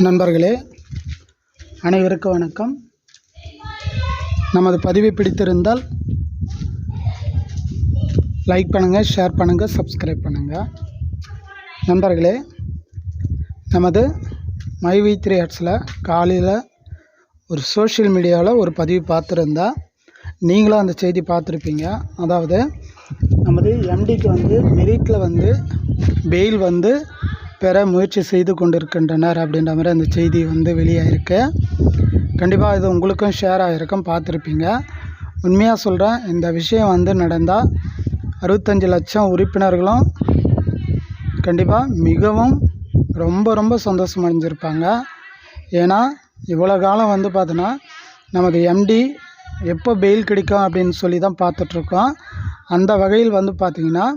நண்பர்களே அனைவருக்கும் வணக்கம். நமது பதிவை பிடித்திருந்தால் லைக் பண்ணுங்கள், ஷேர் பண்ணுங்கள், சப்ஸ்கிரைப் பண்ணுங்கள். நண்பர்களே, நமது மைவி3 ஆர்ட்ஸில் காலையில் ஒரு சோஷியல் மீடியாவில் ஒரு பதிவு பார்த்துருந்தா நீங்களும் அந்த செய்தி பார்த்துருப்பீங்க. அதாவது நமது எம்டிக்கு மெரிட்டில் பெயில் பெற முயற்சி செய்து கொண்டிருக்கின்றனர் அப்படின்ற மாதிரி அந்த செய்தி வெளியாகிருக்கு. கண்டிப்பாக இது உங்களுக்கும் ஷேர் ஆகிருக்கும், பார்த்துருப்பீங்க. உண்மையாக சொல்கிறேன், இந்த விஷயம் நடந்தால் 65 லட்சம் உறுப்பினர்களும் கண்டிப்பாக மிகவும் ரொம்ப சந்தோஷம் அடைஞ்சிருப்பாங்க. ஏன்னா இவ்வளோ காலம் பார்த்தோன்னா நமது எம்டி எப்போ பெயில் கிடைக்கும் அப்படின்னு சொல்லி தான் பார்த்துட்ருக்கோம். அந்த வகையில் பார்த்திங்கன்னா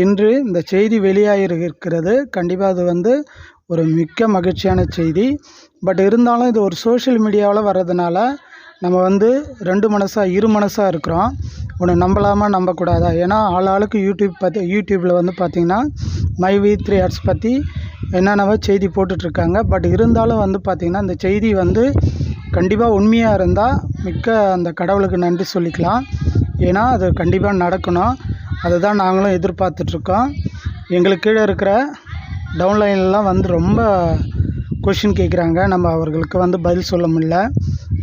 இன்று இந்த செய்தி வெளியாகிருக்கிறது. கண்டிப்பாக அது ஒரு மிக்க மகிழ்ச்சியான செய்தி. பட் இருந்தாலும் இது ஒரு சோஷியல் மீடியாவில் வர்றதுனால நம்ம ரெண்டு மனசாக இரு மனசாக இருக்கிறோம். ஒன்று நம்பலாமா நம்பக்கூடாதா? ஏன்னா ஆளுக்கு யூடியூப்பில் பார்த்திங்கன்னா மைவி3 ஆர்ட்ஸ் பற்றி என்னென்னவோ செய்தி போட்டுட்ருக்காங்க. பட் இருந்தாலும் பார்த்திங்கன்னா இந்த செய்தி கண்டிப்பாக உண்மையாக இருந்தால் மிக்க அந்த கடவுளுக்கு நன்றி சொல்லிக்கலாம். ஏன்னா அது கண்டிப்பாக நடக்கணும். அதுதான் நாங்களும் எதிர்பார்த்துட்ருக்கோம். எங்களுக்கு கீழே இருக்கிற டவுன்லைன்லாம் ரொம்ப கொஷின் கேட்குறாங்க. நம்ம அவர்களுக்கு பதில் சொல்ல முடியல.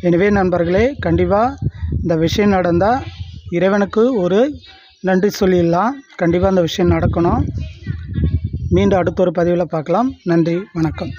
எனவே நண்பர்களே, கண்டிப்பாக இந்த விஷயம் நடந்தால் இறைவனுக்கு ஒரு நன்றி சொல்லிடலாம். கண்டிப்பாக அந்த விஷயம் நடக்கணும். மீண்டும் அடுத்த ஒரு பதிவில் பார்க்கலாம். நன்றி, வணக்கம்.